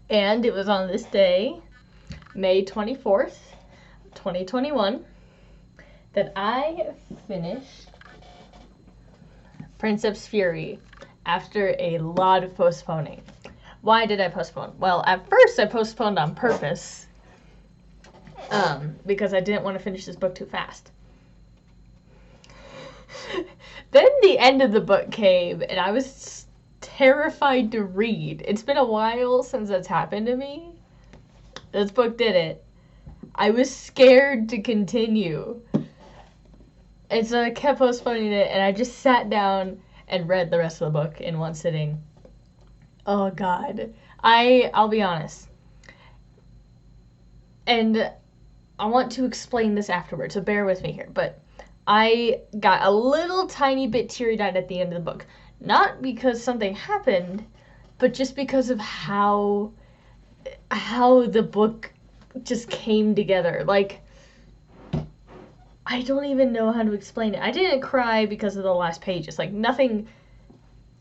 And it was on this day, May 24th, 2021, that I finished Princep's Fury after a lot of postponing. Why did I postpone? Well, at first I postponed on purpose because I didn't want to finish this book too fast. Then the end of the book came, and I was terrified to read. It's been a while since that's happened to me. This book did it. I was scared to continue. And so I kept postponing it, and I just sat down and read the rest of the book in one sitting. Oh, God. I'll be honest. And I want to explain this afterwards, so bear with me here. But I got a little tiny bit teary-eyed at the end of the book. Not because something happened, but just because of how the book just came together. Like, I don't even know how to explain it. I didn't cry because of the last pages. Like, nothing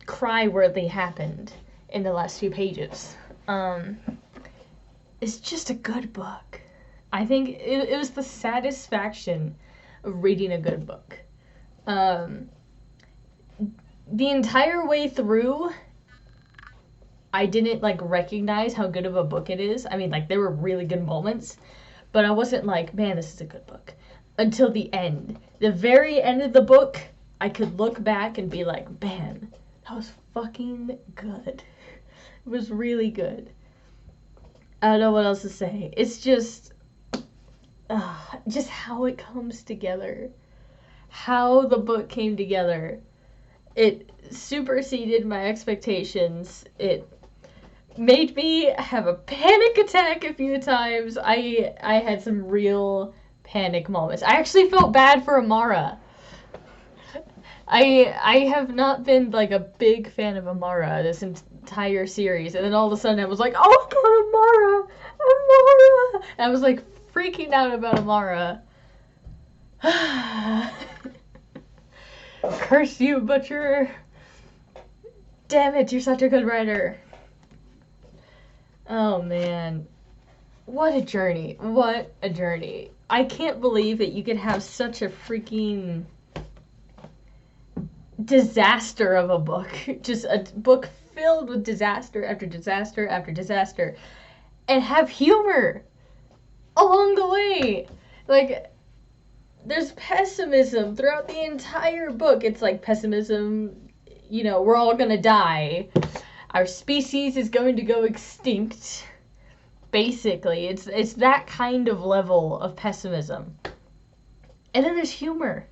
cry-worthy happened in the last few pages. It's just a good book. I think it was the satisfaction of reading a good book. The entire way through, I didn't, like, recognize how good of a book it is. I mean, like, there were really good moments, but I wasn't like, man, this is a good book. Until the end. The very end of the book, I could look back and be like, man, that was fucking good. It was really good. I don't know what else to say. It's just how it comes together. How the book came together. It superseded my expectations. It made me have a panic attack a few times. I had some real panic moments. I actually felt bad for Amara. I have not been, like, a big fan of Amara this entire series, and then all of a sudden I was like, oh God, Amara! And I was, like, freaking out about Amara. Curse you, Butcher! Damn it, you're such a good writer. Oh, man. What a journey. What a journey. I can't believe that you could have such a freaking disaster of a book. Just a book filled with disaster after disaster after disaster. And have humor along the way. Like, there's pessimism throughout the entire book. It's like pessimism, you know, we're all gonna die. Our species is going to go extinct. Basically, it's that kind of level of pessimism. And then there's humor.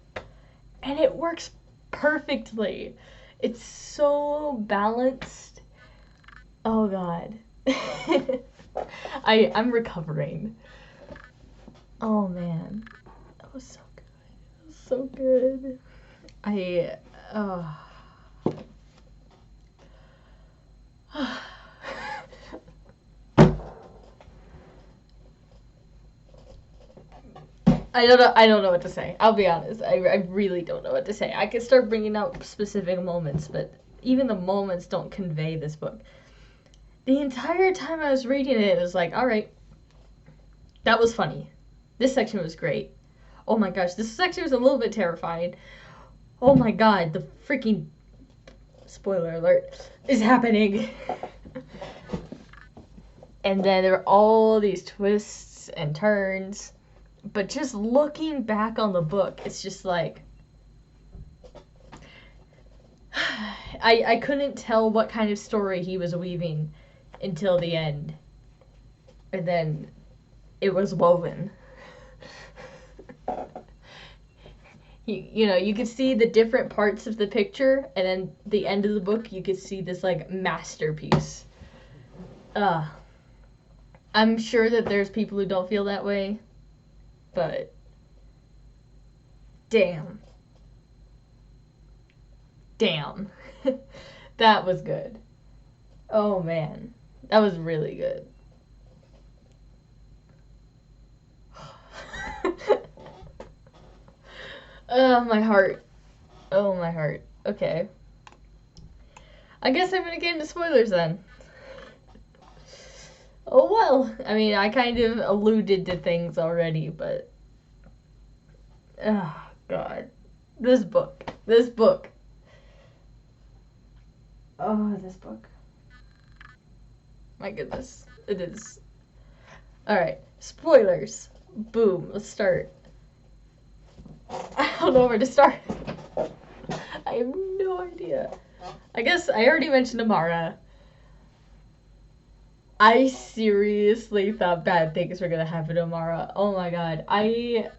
And it works perfectly. It's so balanced. Oh, God. I'm recovering. Oh, man. That was so good. It was so good. I don't know what to say. I'll be honest. I really don't know what to say. I could start bringing out specific moments, but even the moments don't convey this book. The entire time I was reading it, it was like, all right, that was funny. This section was great. Oh my gosh, this section was a little bit terrifying. Oh my God, the freaking spoiler alert is happening. And then there are all these twists and turns. But just looking back on the book, it's just like, I couldn't tell what kind of story he was weaving until the end. And then it was woven. You know, you could see the different parts of the picture, and then the end of the book, you could see this, like, masterpiece. I'm sure that there's people who don't feel that way. But damn. That was good. Oh, man. That was really good. Oh, my heart. Oh, my heart. Okay. I guess I'm gonna get into spoilers then. Oh well. I mean, I kind of alluded to things already, but oh god. This book. This book. Oh, this book. My goodness. It is. Alright. Spoilers. Boom. Let's start. I don't know where to start. I have no idea. I guess I already mentioned Amara. I seriously thought bad things were gonna happen to Amara. Oh my god. I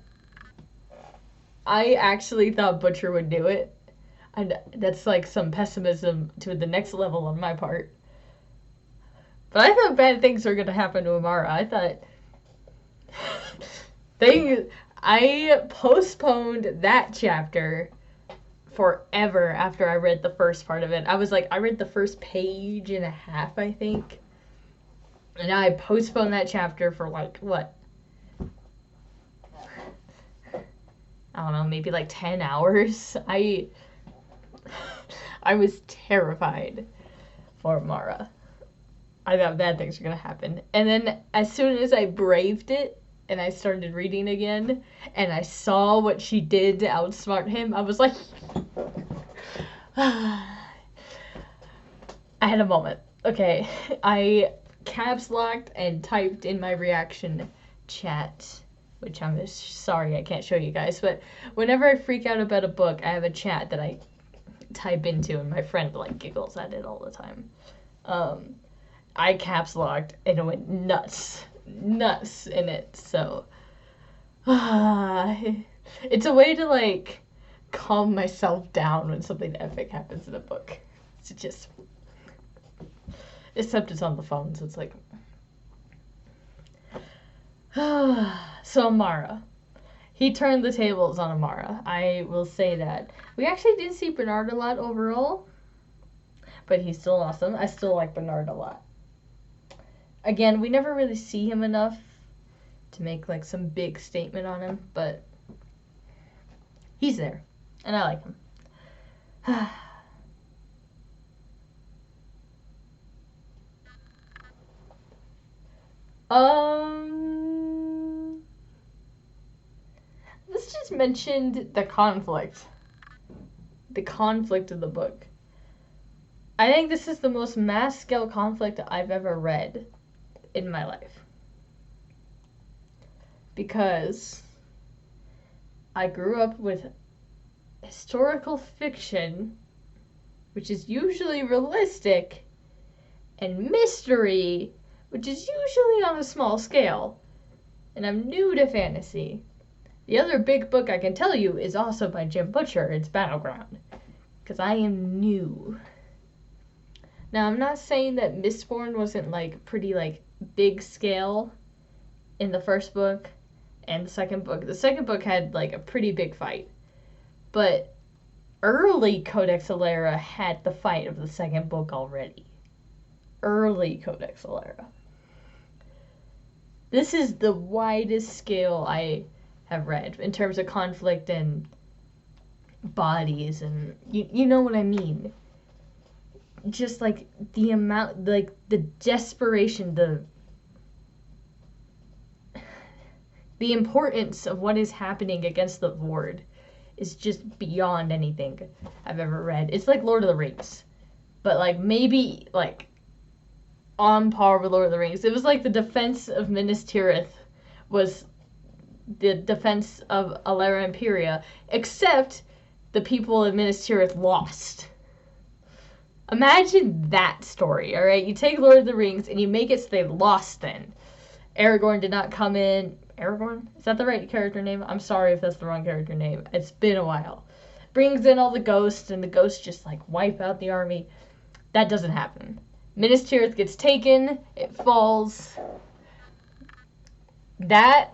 actually thought Butcher would do it. And that's like some pessimism to the next level on my part. But I thought bad things were gonna happen to Amara. I thought I postponed that chapter forever after I read the first part of it. I was like, I read the first page and a half, I think. And I postponed that chapter for like, what? I don't know, maybe like 10 hours. I was terrified for Mara. I thought bad things were gonna happen. And then as soon as I braved it and I started reading again and I saw what she did to outsmart him, I was like, I had a moment. Okay, I caps locked and typed in my reaction chat, which I'm sorry I can't show you guys, but whenever I freak out about a book, I have a chat that I type into and my friend like giggles at it all the time. I caps locked and it went nuts in it. So it's a way to like calm myself down when something epic happens in a book. It's just, except it's on the phone, so it's like. So Amara, he turned the tables on Amara. I will say that. We actually did see Bernard a lot overall, but he's still awesome. I still like Bernard a lot. Again, we never really see him enough to make like some big statement on him, but he's there, and I like him. This just mentioned the conflict of the book. I think this is the most mass scale conflict I've ever read in my life. Because I grew up with historical fiction, which is usually realistic, and mystery, which is usually on a small scale. And I'm new to fantasy. The other big book I can tell you is also by Jim Butcher. It's Battleground. Because I am new. Now, I'm not saying that Mistborn wasn't like pretty like big scale in the first book and the second book. The second book had like a pretty big fight. But early Codex Alera had the fight of the second book already. Early Codex Alera. This is the widest scale I have read in terms of conflict and bodies, and you know what I mean. Just like the amount, like the desperation, the importance of what is happening against the Vord is just beyond anything I've ever read. It's like Lord of the Rings, but like maybe like on par with Lord of the Rings. It was like the defense of Minas Tirith was the defense of Alera Imperia, except the people of Minas Tirith lost. Imagine that story, alright? You take Lord of the Rings and you make it so they lost then. Aragorn did not come in. Aragorn? Is that the right character name? I'm sorry if that's the wrong character name. It's been a while. Brings in all the ghosts and the ghosts just like wipe out the army. That doesn't happen. Minas Tirith gets taken. It falls. That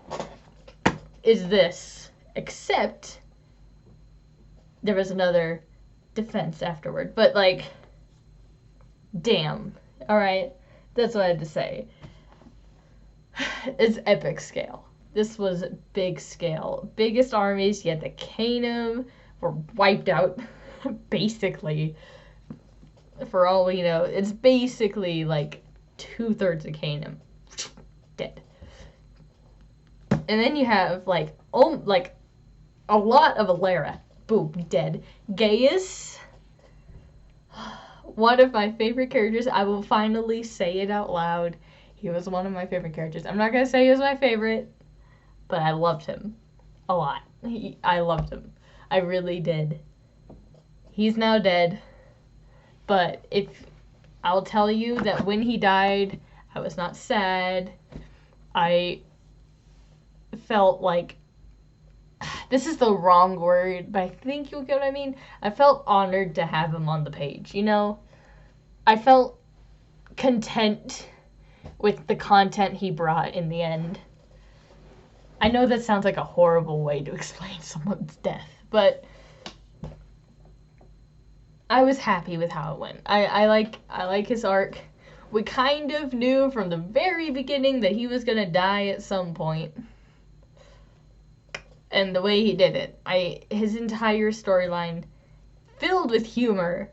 is this, except there was another defense afterward. But like, damn. Alright, that's what I had to say. It's epic scale. This was big scale. Biggest armies, yet the Canaan were wiped out, basically. For all we know, it's basically like 2/3 of Canaan. dead. And then you have like a lot of Alera, boom, dead. Gaius, one of my favorite characters. I will finally say it out loud. He was one of my favorite characters. I'm not gonna say he was my favorite, but I loved him a lot. I loved him. I really did. He's now dead, but if I'll tell you that when he died, I was not sad. I felt like, this is the wrong word, but I think you'll get what I mean. I felt honored to have him on the page, you know? I felt content with the content he brought in the end. I know that sounds like a horrible way to explain someone's death, but I was happy with how it went. I like his arc. We kind of knew from the very beginning that he was gonna die at some point. And the way he did it, his entire storyline filled with humor.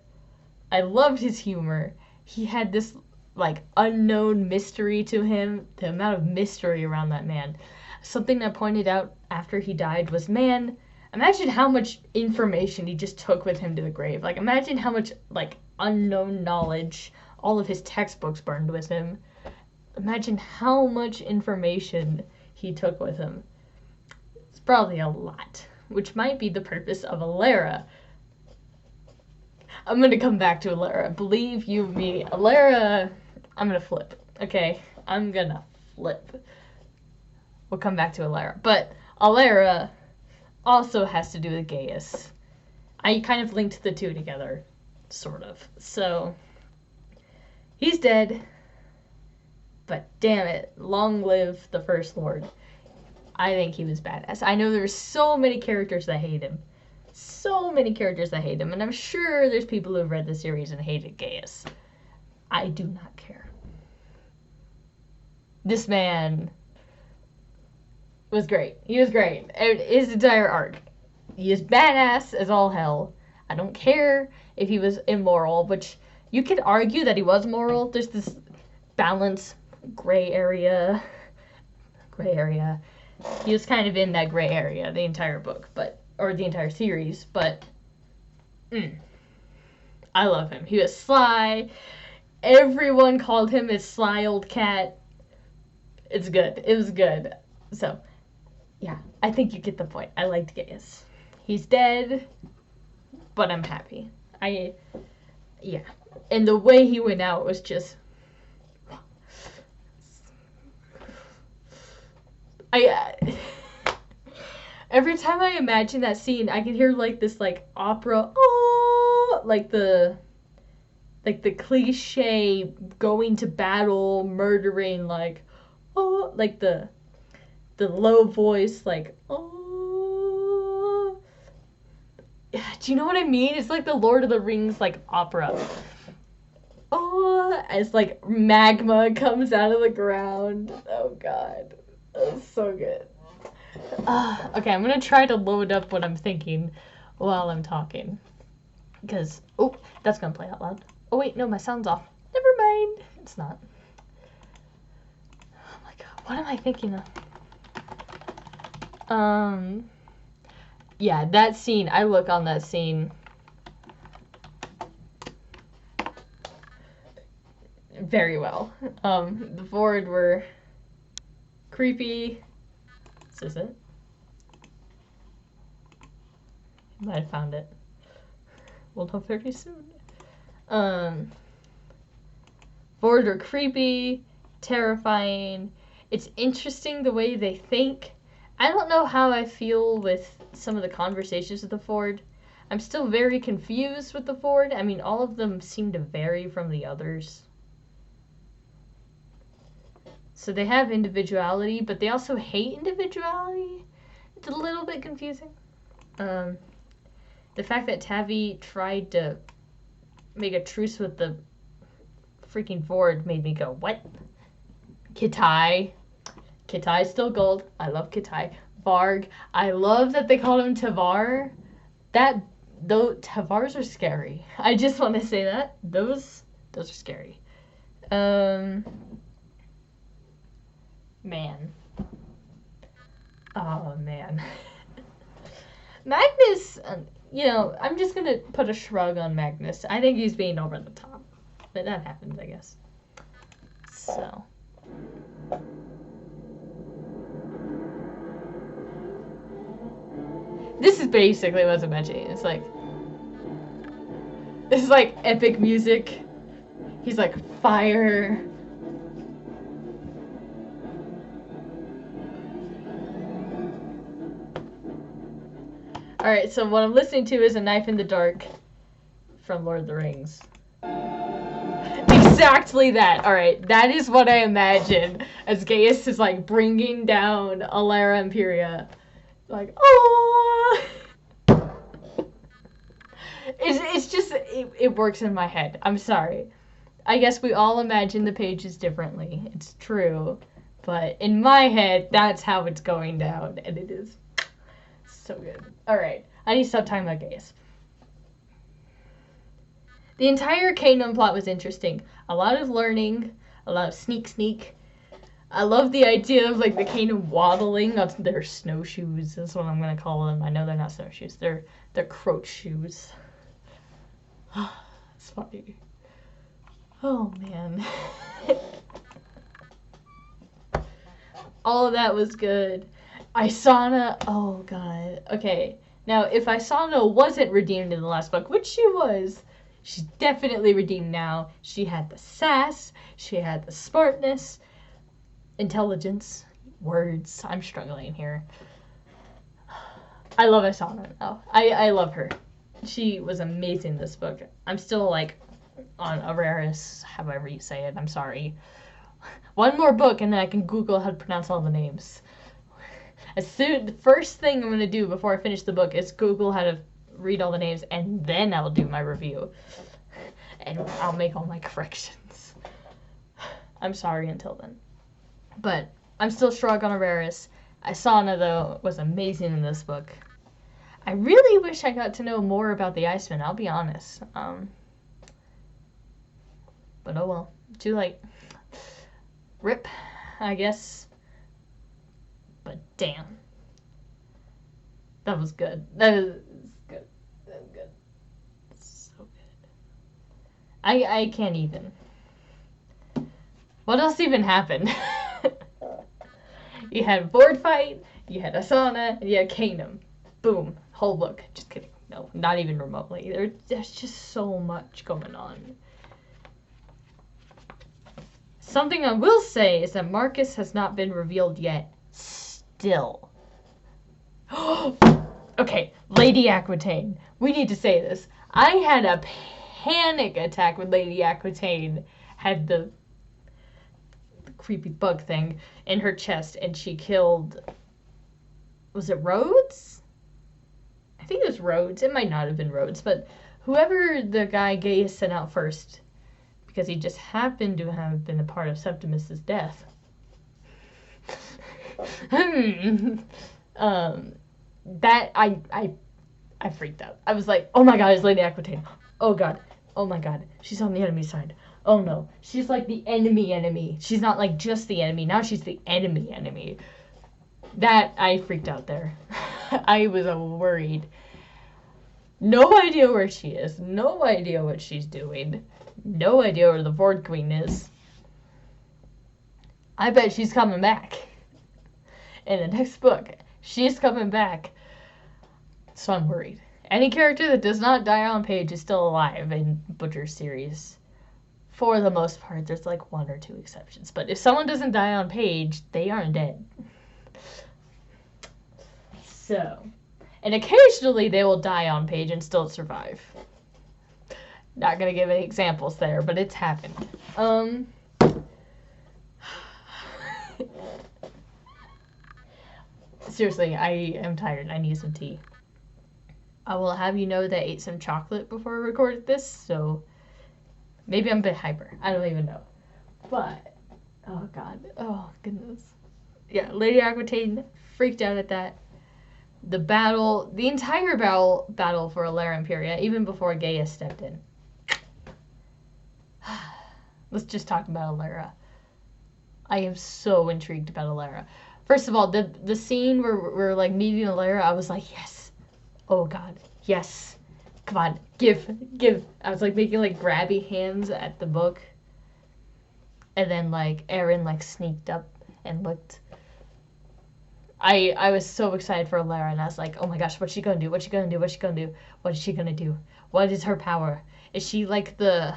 I loved his humor. He had this like unknown mystery to him. The amount of mystery around that man. Something I pointed out after he died was, man, imagine how much information he just took with him to the grave. Like, imagine how much like unknown knowledge, all of his textbooks burned with him. Imagine how much information he took with him. It's probably a lot, which might be the purpose of Alera. I'm gonna come back to Alera. Believe you me, Alera, I'm gonna flip. Okay, I'm gonna flip. We'll come back to Alera. But Alera also has to do with Gaius. I kind of linked the two together, sort of. So, he's dead, but damn it, long live the First Lord. I think he was badass. I know there's so many characters that hate him. So many characters that hate him, and I'm sure there's people who have read the series and hated Gaius. I do not care. This man was great. He was great. His entire arc. He is badass as all hell. I don't care if he was immoral, which you could argue that he was moral. There's this balance, gray area. He was kind of in that gray area the entire book, or the entire series, but I love him. He was sly. Everyone called him his sly old cat. It's good. It was good. So, yeah, I think you get the point. I liked Gaius. He's dead, but I'm happy. Yeah. And the way he went out was just... every time I imagine that scene, I can hear like this like opera, oh, like the cliche going to battle, murdering, like, oh, like the low voice, like, oh. Do you know what I mean? It's like the Lord of the Rings like opera. Oh, as like magma comes out of the ground. Oh god, that was so good. Okay, I'm gonna try to load up what I'm thinking while I'm talking. Because, oh, that's gonna play out loud. Oh wait, no, my sound's off. Never mind. It's not. Oh my god, what am I thinking of? Yeah, that scene, I look on that scene. Very well. The Ford were creepy. Is it? I might have found it. We'll know very soon. Ford are creepy, terrifying. It's interesting the way they think. I don't know how I feel with some of the conversations with the Ford. I'm still very confused with the Ford. I mean, all of them seem to vary from the others. So they have individuality, but they also hate individuality. It's a little bit confusing. The fact that Tavi tried to make a truce with the freaking Ford made me go, what? Kitai. Kitai's still gold. I love Kitai. Varg. I love that they called him Tavar. Though Tavars are scary. I just want to say that. Those are scary. Man. Oh, man. Magnus, I'm just gonna put a shrug on Magnus. I think he's being over the top. But that happens, I guess. So. This is basically what I'm mentioning. It's like, this is like epic music. He's like fire. Alright, so what I'm listening to is A Knife in the Dark from Lord of the Rings. Exactly that. Alright, that is what I imagine as Gaius is like bringing down Alara Imperia. Like, oh! It's just, it works in my head. I'm sorry. I guess we all imagine the pages differently. It's true. But in my head, that's how it's going down. And it is so good. Alright, I need to stop talking about Gaius. The entire Canaan plot was interesting. A lot of learning, a lot of sneak. I love the idea of like the Canaan waddling on their snowshoes. That's what I'm gonna call them. I know they're not snowshoes. They're croat shoes. It's funny. Oh man. All of that was good. Isana, oh god. Okay, now if Isana wasn't redeemed in the last book, which she was, she's definitely redeemed now. She had the sass, she had the smartness, intelligence, words. I'm struggling here. I love Isana now. I love her. She was amazing in this book. I'm still like on Araris, however you say it. I'm sorry. One more book and then I can Google how to pronounce all the names. The first thing I'm going to do before I finish the book is Google how to read all the names, and then I'll do my review. And I'll make all my corrections. I'm sorry until then. But I'm still strong on Araris. Isana, though, was amazing in this book. I really wish I got to know more about the Iceman, I'll be honest. But oh well. Too late. Rip, I guess. But damn. That was good. That is good. That was good. So good. I can't even. What else even happened? You had a board fight, you had Asana, and you had Canaan. Boom. Whole book. Just kidding. No, not even remotely. There's just so much going on. Something I will say is that Marcus has not been revealed yet. Still. Okay, Lady Aquitaine. We need to say this. I had a panic attack when Lady Aquitaine had the creepy bug thing in her chest and she killed... Was it Rhodes? I think it was Rhodes. It might not have been Rhodes, but whoever the guy Gaius sent out first, because he just happened to have been a part of Septimus's death. That I freaked out. I was like, oh my god, it's Lady Aquitaine. Oh god. Oh my god. She's on the enemy side. Oh no. She's like the enemy. She's not like just the enemy. Now she's the enemy. That, I freaked out there. I was worried. No idea where she is. No idea what she's doing. No idea where the Void Queen is. I bet she's coming back. In the next book, she's coming back. So I'm worried. Any character that does not die on page is still alive in Butcher's series. For the most part, there's like 1 or 2 exceptions. But if someone doesn't die on page, they aren't dead. So, and occasionally they will die on page and still survive. Not gonna give any examples there, but it's happened. Seriously, I am tired. I need some tea. I will have you know that I ate some chocolate before I recorded this, so maybe I'm a bit hyper. I don't even know. But, oh god. Oh, goodness. Yeah, Lady Aquitaine freaked out at that. The battle, the entire battle for Alara Imperia, even before Gaius stepped in. Let's just talk about Alara. I am so intrigued about Alara. First of all, the scene where we're like meeting Alara, I was like, yes. Oh God, yes. Come on, give. I was like making like grabby hands at the book. And then like Aaron like sneaked up and looked. I was so excited for Alara, and I was like, oh my gosh, what's she gonna do? What's she gonna do? What's she gonna do? What is she gonna do? What is her power? Is she like the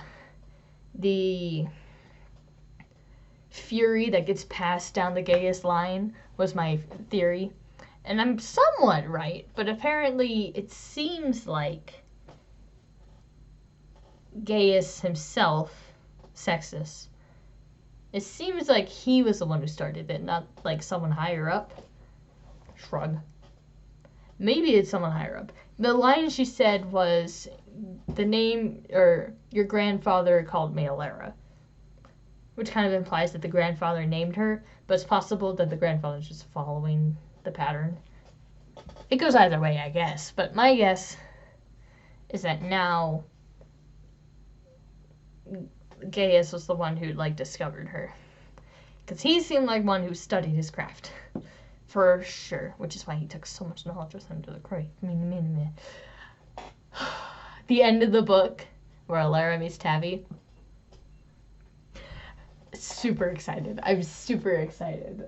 fury that gets passed down the Gaius line? Was my theory. And I'm somewhat right, but apparently it seems like Gaius himself, Sextus, it seems like he was the one who started it, not like someone higher up. Shrug. Maybe it's someone higher up. The line she said was, the name, or your grandfather called me Alara, which kind of implies that the grandfather named her, but it's possible that the grandfather's just following the pattern. It goes either way, I guess, but my guess is that now Gaius was the one who like discovered her, because he seemed like one who studied his craft for sure, which is why he took so much knowledge with him to the grave. The end of the book where Alara meets Tavi. Super excited. I'm super excited.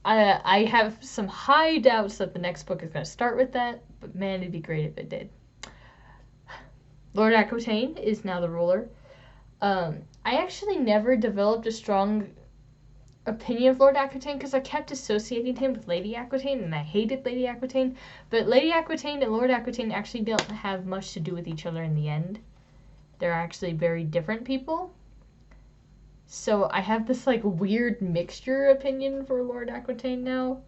I have some high doubts that the next book is going to start with that, but man, it'd be great if it did. Lord Aquitaine is now the ruler. I actually never developed a strong opinion of Lord Aquitaine because I kept associating him with Lady Aquitaine, and I hated Lady Aquitaine. But Lady Aquitaine and Lord Aquitaine actually don't have much to do with each other in the end. They're actually very different people. So I have this like weird mixture opinion for Lord Aquitaine now.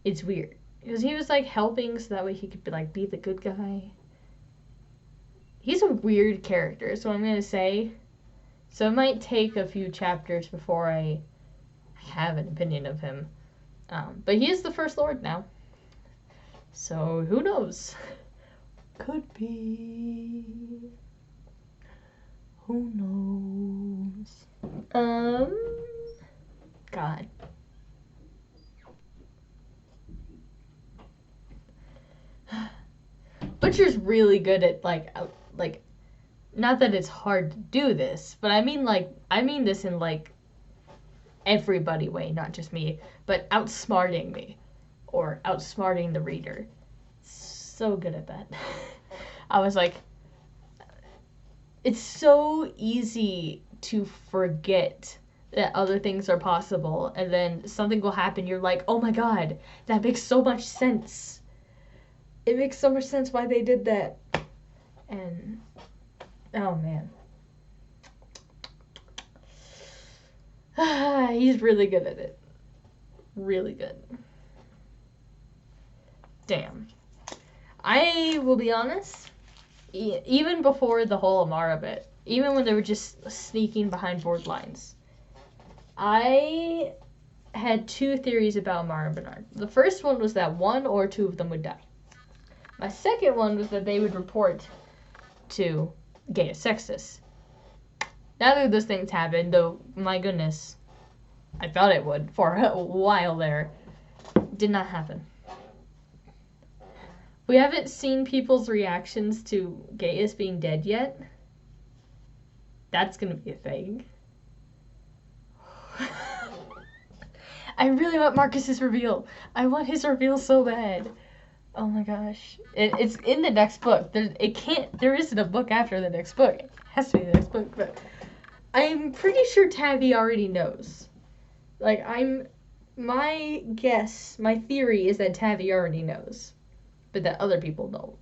It's weird because he was like helping so that way he could be the good guy. He's a weird character, so I'm gonna say. So it might take a few chapters before I have an opinion of him. But he is the first Lord now. So who knows? Could be. Who knows? God. Butcher's really good at like not that it's hard to do this, but I mean this in like everybody way, not just me, but outsmarting me or outsmarting the reader. So good at that. I was like, it's so easy to forget that other things are possible, and then something will happen, you're like, oh my god, that makes so much sense. It makes so much sense why they did that. And oh man. He's really good at it. Really good. Damn. I will be honest, even before the whole Amara bit, even when they were just sneaking behind board lines, I had two theories about Amara and Bernard. The first one was that one or two of them would die. My second one was that they would report to Gaius Sextus. Neither of those things happened, though, my goodness, I thought it would for a while there. Did not happen. We haven't seen people's reactions to Gaius being dead yet. That's gonna be a thing. I really want Marcus's reveal. I want his reveal so bad. Oh my gosh. It's in the next book. There isn't a book after the next book. It has to be the next book, but I'm pretty sure Tavi already knows. Like, my guess, my theory is that Tavi already knows, but that other people don't.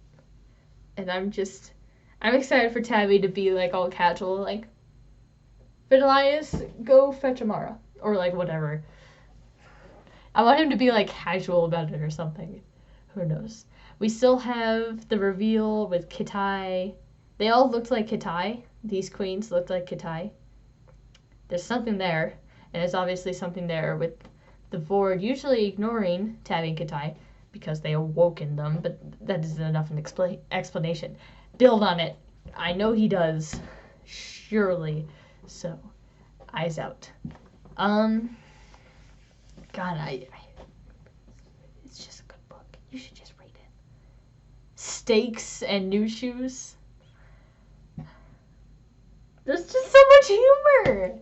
And I'm excited for Tavi to be like all casual, like, but Elias, go fetch Amara, or like whatever. I want him to be like casual about it or something. Who knows? We still have the reveal with Kitai. They all looked like Kitai. These queens looked like Kitai. There's something there, and there's obviously something there with the Vord usually ignoring Tavi and Kitai because they awoken them, but that isn't enough an explanation. Build on it. I know he does. Surely. So, eyes out. God, it's just a good book. You should just read it. Steaks and New Shoes. There's just so much humor.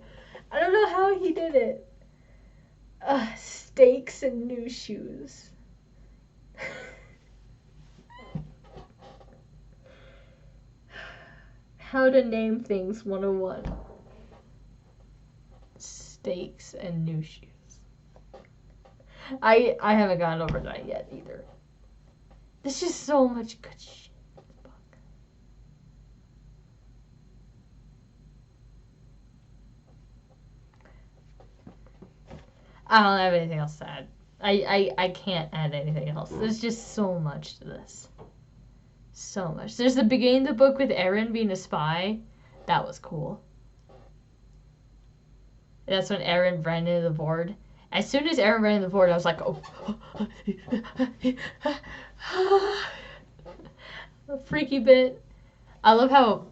I don't know how he did it. Steaks and New Shoes. How to name things 101. Steaks and New Shoes. I haven't gotten over that yet either. There's just so much good shit in this book. I don't have anything else to add. I can't add anything else. There's just so much to this. So much. There's the beginning of the book with Aaron being a spy. That was cool. That's when Aaron ran into the board. As soon as Aaron ran into the board, I was like, oh. A freaky bit. I love how,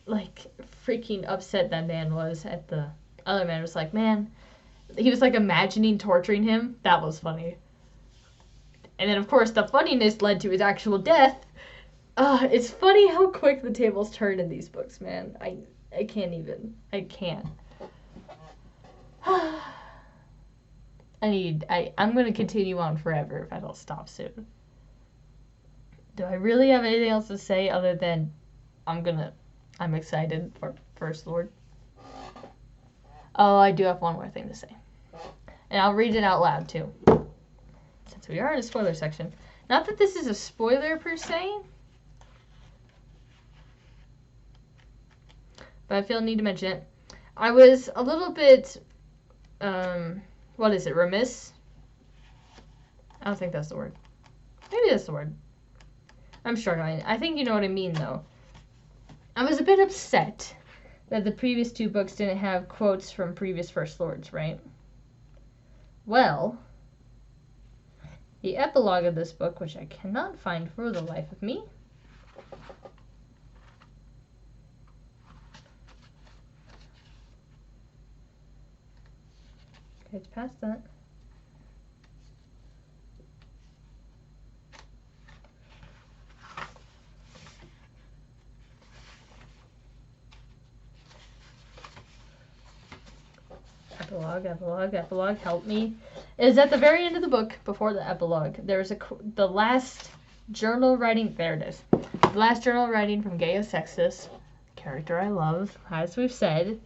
like, freaking upset that man was at the other man. Was like, man, he was, like, imagining torturing him. That was funny. And then, of course, the funniness led to his actual death. It's funny how quick the tables turn in these books, man. I can't even. I can't. I'm gonna continue on forever if I don't stop soon. Do I really have anything else to say other than I'm excited for First Lord? Oh, I do have one more thing to say. And I'll read it out loud too. Since we are in a spoiler section. Not that this is a spoiler per se. But I feel I need to mention it. I was a little bit, remiss? I don't think that's the word. Maybe that's the word. I'm struggling. I think you know what I mean, though. I was a bit upset that the previous two books didn't have quotes from previous First Lords, right? Well, the epilogue of this book, which I cannot find for the life of me, it's past that. Epilogue, help me. It is at the very end of the book, before the epilogue. There's the last journal writing, there it is. The last journal writing from Gaius Sextus, character I love, as we've said,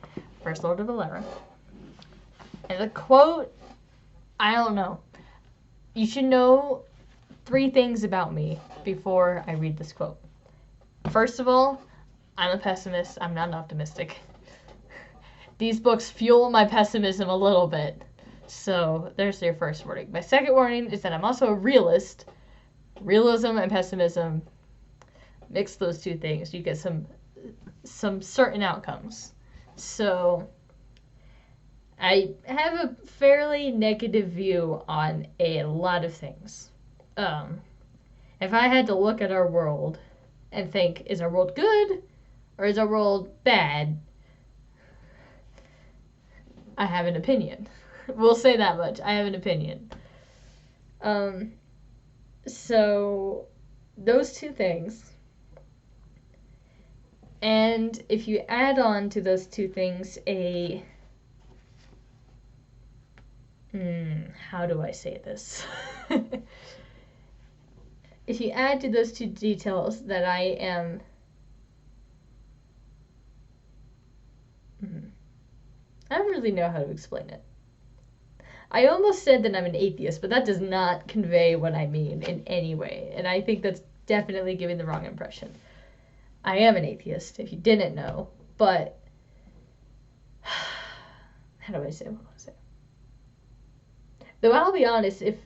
First Lord of Valera. And the quote, I don't know. You should know 3 things about me before I read this quote. First of all, I'm a pessimist. I'm not an optimistic. These books fuel my pessimism a little bit. So there's your first warning. My second warning is that I'm also a realist. Realism and pessimism, mix those two things, you get some certain outcomes. So I have a fairly negative view on a lot of things. If I had to look at our world and think, is our world good or is our world bad? I have an opinion. We'll say that much. I have an opinion. So those two things. And if you add on to those two things how do I say this? If you add to those two details that I am I don't really know how to explain it. I almost said that I'm an atheist, but that does not convey what I mean in any way. And I think that's definitely giving the wrong impression. I am an atheist, if you didn't know, but how do I say what I want to say? Though I'll be honest, if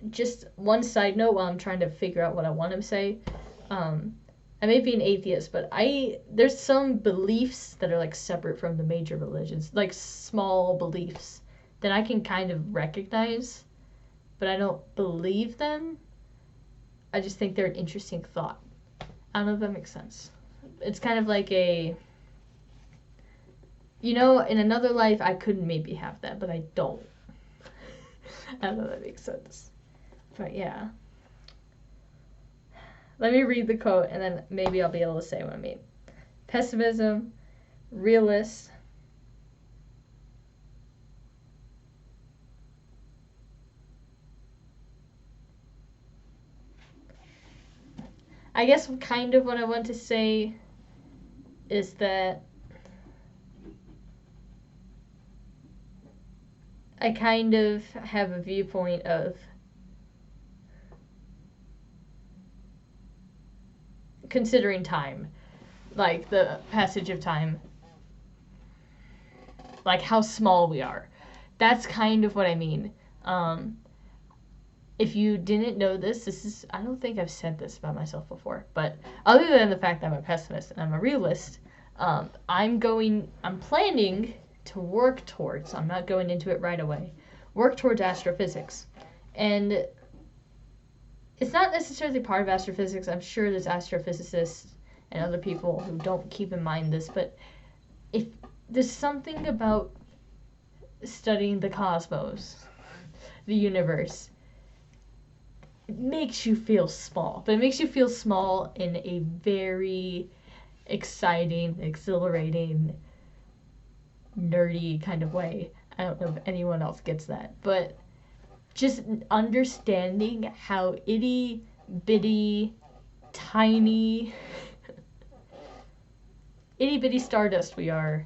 just one side note while I'm trying to figure out what I want to say, I may be an atheist, but there's some beliefs that are like separate from the major religions, like small beliefs that I can kind of recognize, but I don't believe them. I just think they're an interesting thought. I don't know if that makes sense. It's kind of like You know, in another life, I could maybe have that, but I don't. I don't know if that makes sense. But yeah. Let me read the quote, and then maybe I'll be able to say what I mean. Pessimism, realist. I guess kind of what I want to say is that I kind of have a viewpoint of considering time, like the passage of time, like how small we are. That's kind of what I mean. If you didn't know this is, I don't think I've said this about myself before, but other than the fact that I'm a pessimist and I'm a realist, I'm planning to work towards, I'm not going into it right away, work towards astrophysics. And it's not necessarily part of astrophysics. I'm sure there's astrophysicists and other people who don't keep in mind this, but if there's something about studying the cosmos, the universe, it makes you feel small, but it makes you feel small in a very exciting, exhilarating, nerdy kind of way. I don't know if anyone else gets that, but just understanding how itty bitty, tiny, itty bitty stardust we are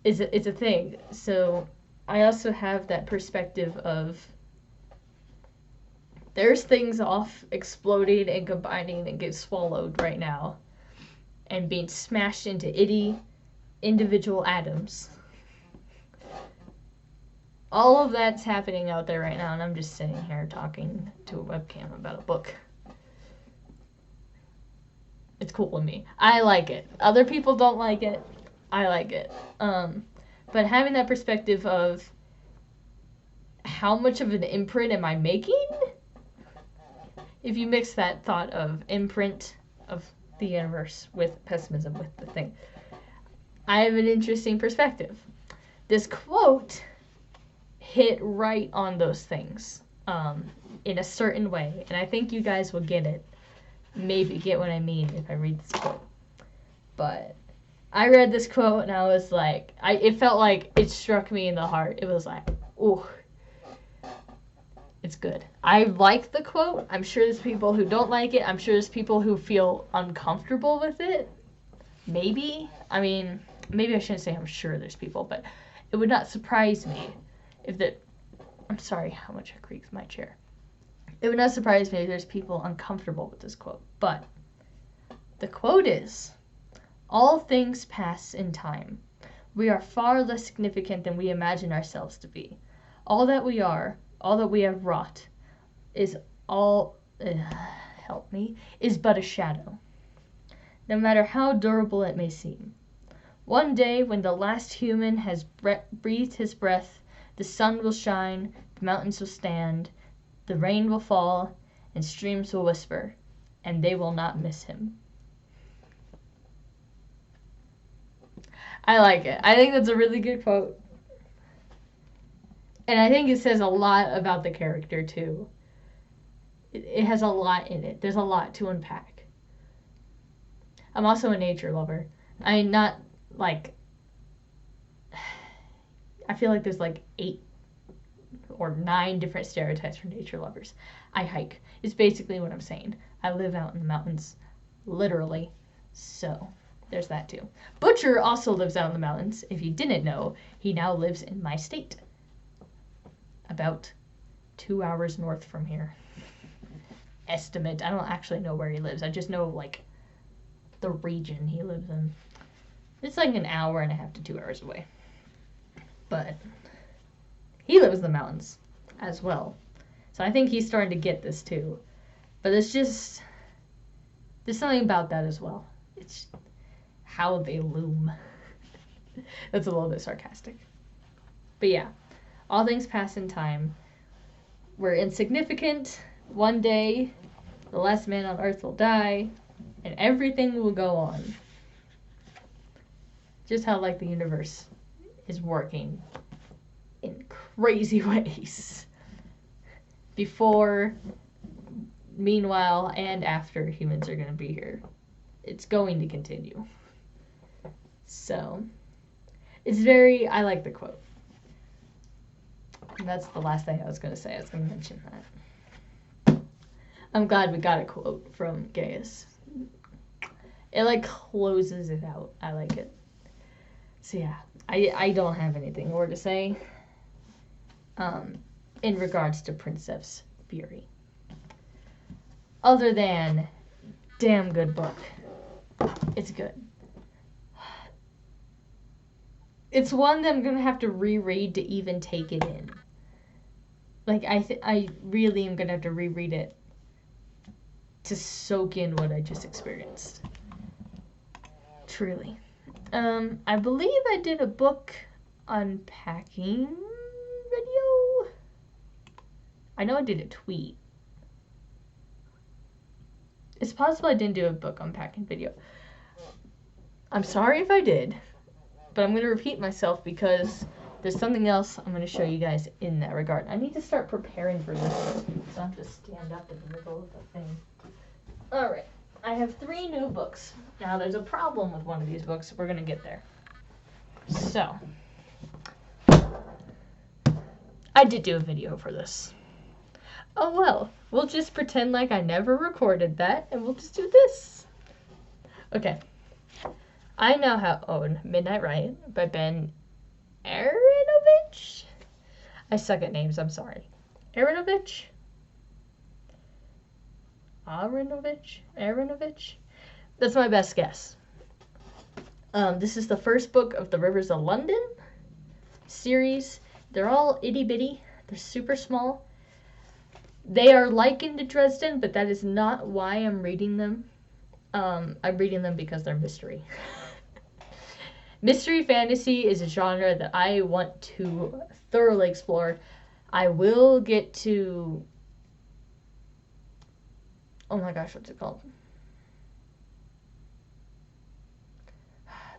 is a thing. So I also have that perspective of there's things off exploding and combining and get swallowed right now and being smashed into itty individual atoms. All of that's happening out there right now, and I'm just sitting here talking to a webcam about a book. It's cool with me. I like it. Other people don't like it. I like it. But having that perspective of how much of an imprint am I making? If you mix that thought of imprint of the universe with pessimism, with the thing, I have an interesting perspective. This quote hit right on those things in a certain way, and I think you guys will get it. Maybe get what I mean if I read this quote. But I read this quote and I was like, it felt like it struck me in the heart. It was like, ooh, it's good. I like the quote. I'm sure there's people who don't like it. I'm sure there's people who feel uncomfortable with it. Maybe. I mean, maybe I shouldn't say I'm sure there's people, but it would not surprise me if that. I'm sorry how much it creaks my chair. It would not surprise me if there's people uncomfortable with this quote. But the quote is, all things pass in time. We are far less significant than we imagine ourselves to be. All that we are, all that we have wrought, is is but a shadow, no matter how durable it may seem. One day, when the last human has breathed his breath, the sun will shine, the mountains will stand, the rain will fall, and streams will whisper, and they will not miss him. I like it. I think that's a really good quote. And I think it says a lot about the character, too. It has a lot in it. There's a lot to unpack. I'm also a nature lover. I mean, not, like... I feel like there's, like, 8 or 9 different stereotypes for nature lovers. I hike. It's basically what I'm saying. I live out in the mountains. Literally. So... there's that too. Butcher also lives out in the mountains. If you didn't know, he now lives in my state. About 2 hours north from here. Estimate. I don't actually know where he lives. I just know, like, the region he lives in. It's like an hour and a half to 2 hours away. But he lives in the mountains as well. So I think he's starting to get this too. But it's just... there's something about that as well. It's... how they loom. That's a little bit sarcastic. But yeah, all things pass in time. We're insignificant. One day, the last man on earth will die, and everything will go on. just how like the universe is working in crazy ways. Before, meanwhile, and after humans are going to be here. It's going to continue. So, it's very, I like the quote. And that's the last thing I was going to say. I was going to mention that. I'm glad we got a quote from Gaius. It like closes it out. I like it. So yeah, I don't have anything more to say in regards to Princep's Fury. Other than, damn good book. It's good. It's one that I'm going to have to reread to even take it in. Like, I really am going to have to reread it to soak in what I just experienced. Truly. I believe I did a book unpacking video. I know I did a tweet. It's possible I didn't do a book unpacking video. I'm sorry if I did, but I'm going to repeat myself because there's something else I'm going to show you guys in that regard. I need to start preparing for this, so I don't have to stand up in the middle of the thing. Alright, I have 3 new books. Now there's a problem with one of these books. We're going to get there. So, I did do a video for this. Oh well, we'll just pretend like I never recorded that, and we'll just do this. Okay. I now own Midnight Riot by Ben Aaronovitch? I suck at names, I'm sorry. Aaronovitch? Aaronovitch? That's my best guess. This is the first book of the Rivers of London series. They're all itty-bitty. They're super small. They are likened to Dresden, but that is not why I'm reading them. I'm reading them because they're mystery. Mystery fantasy is a genre that I want to thoroughly explore. I will get to... Oh my gosh, what's it called?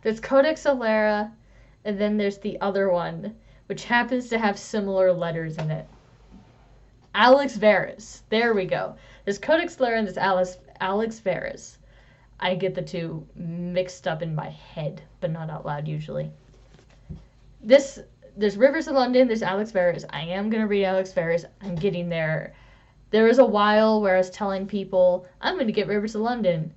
There's Codex Alera, and then there's the other one, which happens to have similar letters in it. Alex Verus. There we go. There's Codex Alera and there's Alex Verus. I get the two mixed up in my head, but not out loud usually. There's Rivers of London, there's Alex Verus. I am going to read Alex Verus. I'm getting there. There was a while where I was telling people, I'm going to get Rivers of London,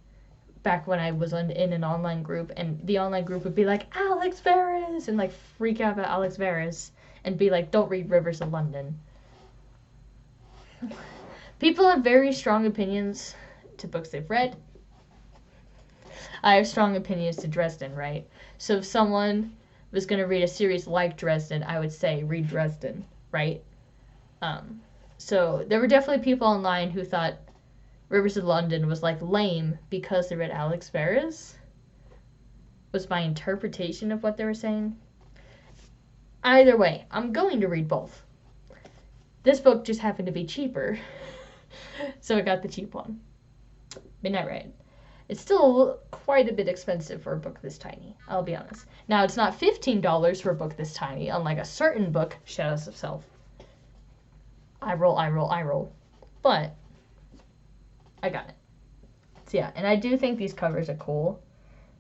back when I was in an online group, and the online group would be like, Alex Verus, and like freak out about Alex Verus, and be like, don't read Rivers of London. People have very strong opinions to books they've read. I have strong opinions to Dresden, right? So if someone was going to read a series like Dresden, I would say read Dresden, right? So there were definitely people online who thought Rivers of London was like lame because they read Alex Verus. Was my interpretation of what they were saying. Either way, I'm going to read both. This book just happened to be cheaper, so I got the cheap one. Midnight Riot. It's still quite a bit expensive for a book this tiny, I'll be honest. Now, it's not $15 for a book this tiny, unlike a certain book, Shadows of Self. I roll. But, I got it. So yeah, and I do think these covers are cool.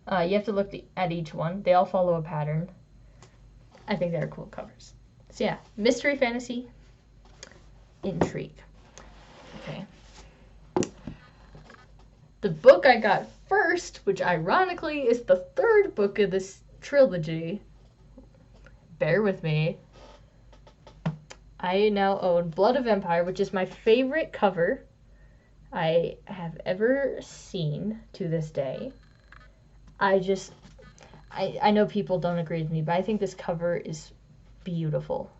You have to look at each one. They all follow a pattern. I think they're cool covers. So yeah, mystery fantasy, intrigue. Okay. The book I got first, which ironically is the 3rd book of this trilogy, bear with me, I now own Blood of Empire, which is my favorite cover I have ever seen to this day. I know people don't agree with me, but I think this cover is beautiful.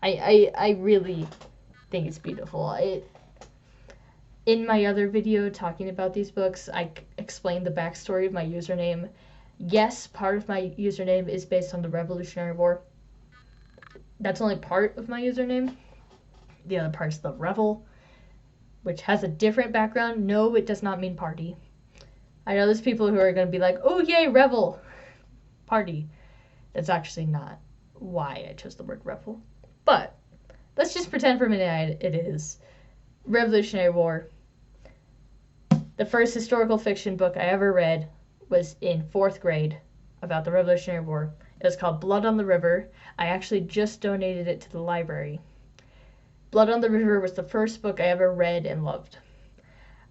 I really think it's beautiful. In my other video talking about these books, I explained the backstory of my username. Yes, part of my username is based on the Revolutionary War. That's only part of my username. The other part's the Revel, which has a different background. No, it does not mean party. I know there's people who are going to be like, oh yay, Revel. party. That's actually not why I chose the word rebel. But let's just pretend for a minute it is. Revolutionary War. The first historical fiction book I ever read was in 4th grade about the Revolutionary War. It was called Blood on the River. I actually just donated it to the library. Blood on the River was the first book I ever read and loved.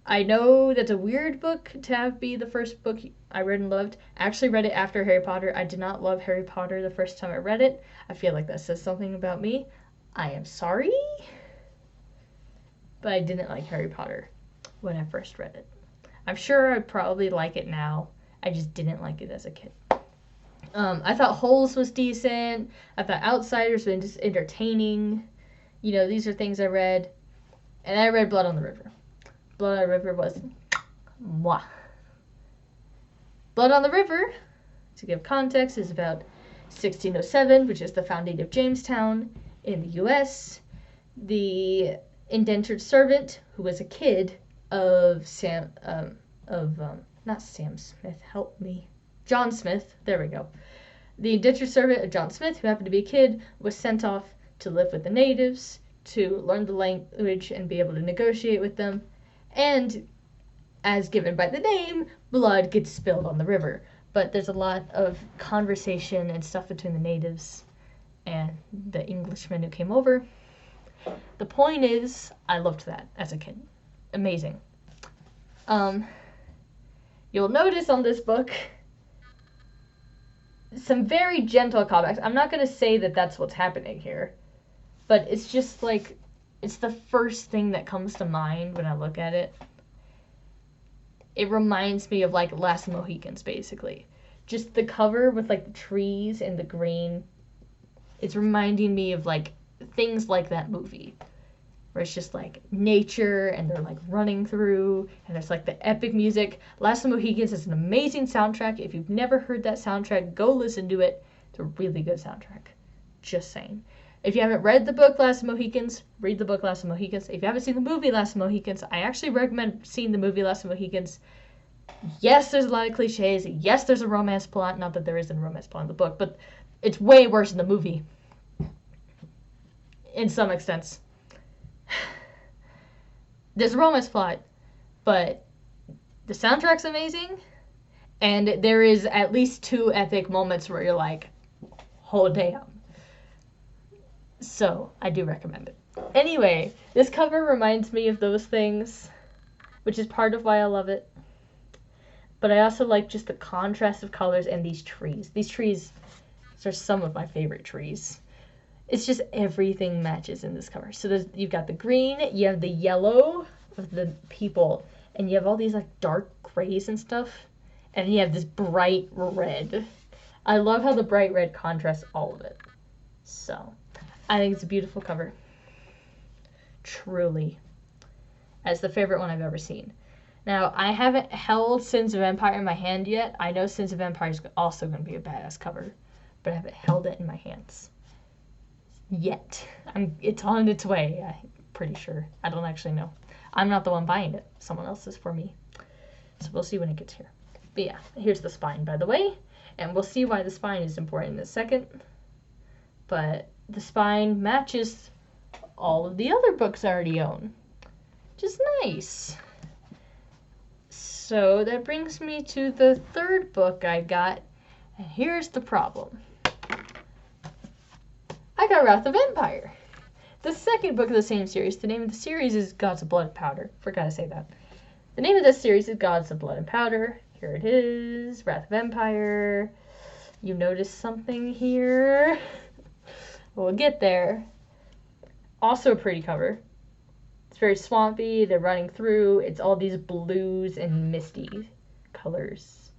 I know that's a weird book to have be the first book I read and loved. I actually read it after Harry Potter. I did not love Harry Potter the first time I read it. I feel like that says something about me. I am sorry. But I didn't like Harry Potter when I first read it. I'm sure I'd probably like it now. I just didn't like it as a kid. I thought Holes was decent. I thought Outsiders was just entertaining. You know, these are things I read. And I read Blood on the River. Blood on the River was moi. Blood on the River, to give context, is about 1607, which is the founding of Jamestown in the U.S. The indentured servant, who was a kid of not Sam Smith, help me. John Smith, there we go. The indentured servant of John Smith, who happened to be a kid, was sent off to live with the natives, to learn the language and be able to negotiate with them. And, as given by the name, blood gets spilled on the river. But there's a lot of conversation and stuff between the natives and the Englishmen who came over. The point is, I loved that as a kid. Amazing. You'll notice on this book some very gentle callbacks. I'm not going to say that that's what's happening here, but it's just like, it's the first thing that comes to mind when I look at it. It reminds me of like Last Mohicans, basically. Just the cover with like the trees and the green. It's reminding me of like things like that movie, where it's just like nature and they're like running through and there's like the epic music. Last of the Mohicans is an amazing soundtrack. If you've never heard that soundtrack, go listen to it. It's a really good soundtrack. Just saying. If you haven't read the book Last of the Mohicans, read the book Last of the Mohicans. If you haven't seen the movie Last of the Mohicans, I actually recommend seeing the movie Last of the Mohicans. Yes, there's a lot of cliches. Yes, there's a romance plot. Not that there isn't a romance plot in the book, but it's way worse in the movie. In some extents. There's a romance plot, but the soundtrack's amazing, and there is at least 2 epic moments where you're like, oh damn. So, I do recommend it. Anyway, this cover reminds me of those things, which is part of why I love it. But I also like just the contrast of colors and these trees. These trees are some of my favorite trees. It's just everything matches in this cover. So you've got the green, you have the yellow of the people, and you have all these like dark grays and stuff, and you have this bright red. I love how the bright red contrasts all of it. So, I think it's a beautiful cover. Truly. That's the favorite one I've ever seen. Now, I haven't held Sins of Empire in my hand yet. I know Sins of Empire is also going to be a badass cover, but I haven't held it in my hands yet. It's on its way, I'm pretty sure. I don't actually know. I'm not the one buying it. Someone else is for me. So we'll see when it gets here. But yeah, here's the spine, by the way. And we'll see why the spine is important in a second. But the spine matches all of the other books I already own, which is nice. So that brings me to the third book I got. And here's the problem. I got Wrath of Empire. The second book of the same series. The name of the series is Gods of Blood and Powder. Forgot to say that. The name of this series is Gods of Blood and Powder. Here it is. Wrath of Empire. You notice something here? We'll get there. Also a pretty cover. It's very swampy. They're running through. It's all these blues and misty colors.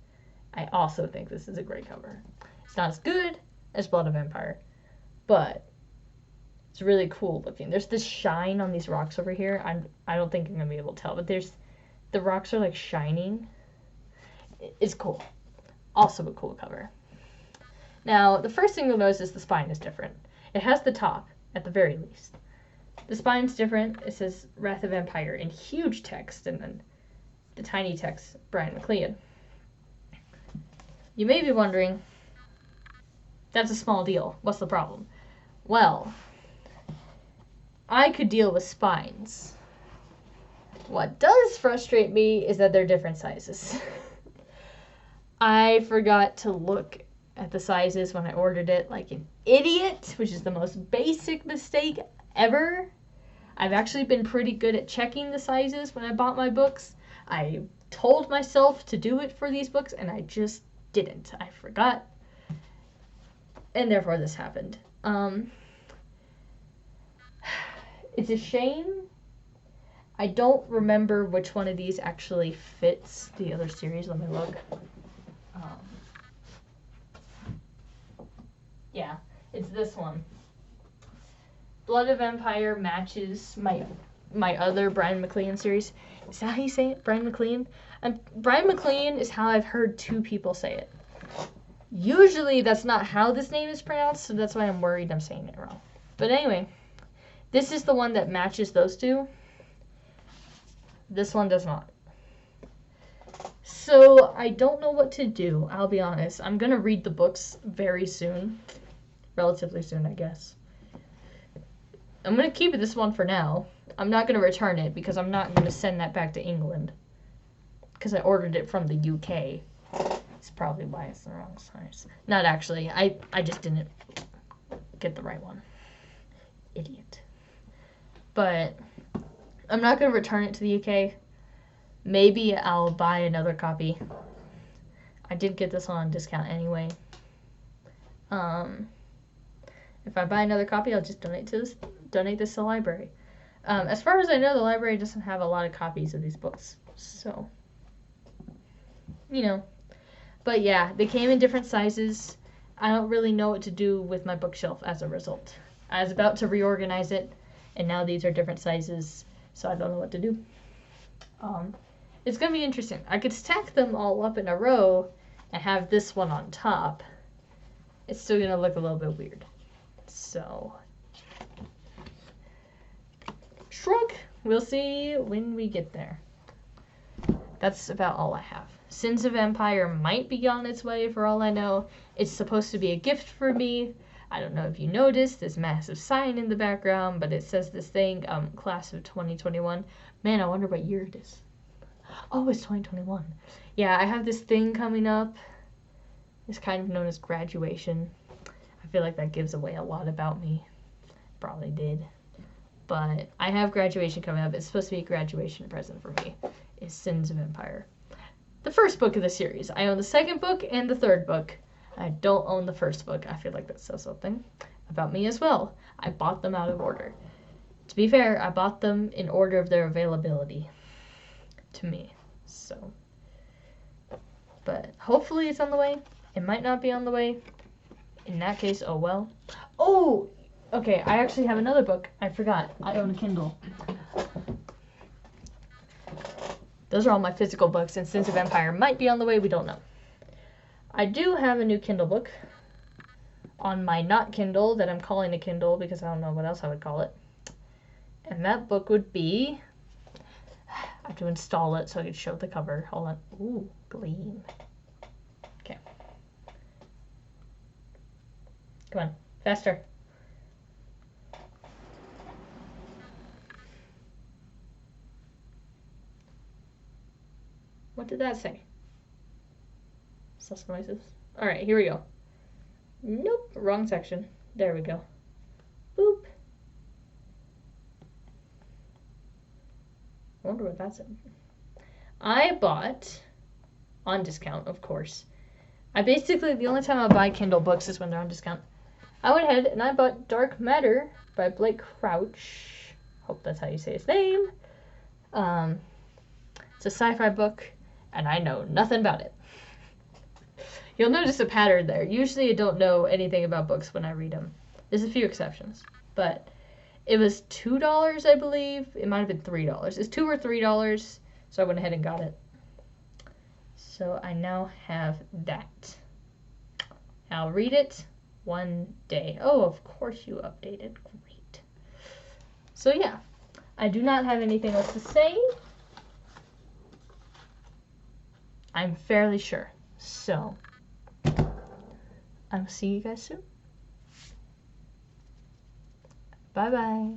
I also think this is a great cover. It's not as good as Blood of Empire, but it's really cool looking. There's this shine on these rocks over here. I don't think I'm gonna be able to tell, but the rocks are like shining. It's cool. Also a cool cover. Now, the first thing you'll notice is the spine is different. It has the top, at the very least. The spine's different. It says Wrath of Empire in huge text, and then the tiny text, Brian McLeod. You may be wondering, That's a small deal. What's the problem? Well, I could deal with spines. What does frustrate me is that they're different sizes. I forgot to look at the sizes when I ordered it like an idiot, which is the most basic mistake ever. I've actually been pretty good at checking the sizes when I bought my books. I told myself to do it for these books, and I just didn't. I forgot. And therefore this happened. It's a shame. I don't remember which one of these actually fits the other series. Let me look. Yeah, it's this one. Blood of Empire matches my other Brian McLean series. Is that how you say it? Brian McLean? Brian McLean is how I've heard two people say it. Usually that's not how this name is pronounced, so that's why I'm worried I'm saying it wrong. But anyway, this is the one that matches those two. This one does not. So I don't know what to do, I'll be honest. I'm going to read the books very soon. Relatively soon, I guess. I'm going to keep this one for now. I'm not going to return it because I'm not going to send that back to England. Because I ordered it from the UK. It's probably why it's the wrong size. Not actually. I just didn't get the right one. Idiot. But I'm not going to return it to the UK. Maybe I'll buy another copy. I did get this on discount anyway. If I buy another copy, I'll just donate this to the library. As far as I know, the library doesn't have a lot of copies of these books. So, you know. But yeah, they came in different sizes. I don't really know what to do with my bookshelf as a result. I was about to reorganize it, and now these are different sizes, so I don't know what to do. It's going to be interesting. I could stack them all up in a row and have this one on top. It's still going to look a little bit weird. So, shrug. We'll see when we get there. That's about all I have. Sins of Empire might be on its way for all I know. It's supposed to be a gift for me. I don't know if you noticed this massive sign in the background, but it says this thing, class of 2021. Man, I wonder what year it is. Oh, it's 2021. Yeah, I have this thing coming up. It's kind of known as graduation. I feel like that gives away a lot about me. Probably did. But I have graduation coming up. It's supposed to be a graduation present for me. It's Sins of Empire. The first book of the series. I own the second book and the third book. I don't own the first book. I feel like that says something about me as well. I bought them out of order. To be fair, I bought them in order of their availability to me. So, but hopefully it's on the way. It might not be on the way. In that case, oh well. Oh, okay, I actually have another book. I forgot. I own a Kindle. Those are all my physical books, and Sins of Empire might be on the way. We don't know. I do have a new Kindle book on my not Kindle that I'm calling a Kindle because I don't know what else I would call it. And that book would be... I have to install it so I can show the cover. Hold on. Ooh, gleam. Okay. Come on, faster. What did that say? Sus noises. Alright, here we go. Nope, wrong section. There we go. Boop. I wonder what that's in. I bought, on discount, of course. The only time I buy Kindle books is when they're on discount. I went ahead and I bought Dark Matter by Blake Crouch. Hope that's how you say his name. It's a sci-fi book, and I know nothing about it. You'll notice a pattern there. Usually I don't know anything about books when I read them. There's a few exceptions, but it was $2, I believe. It might have been $3. It's $2 or $3, so I went ahead and got it. So I now have that. I'll read it one day. Oh, of course you updated. Great. So yeah, I do not have anything else to say. I'm fairly sure. So, I'll see you guys soon. Bye-bye.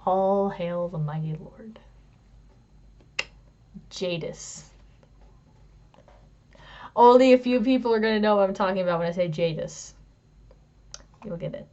All hail the mighty Lord. Jadis. Only a few people are going to know what I'm talking about when I say Jadis. You'll get it.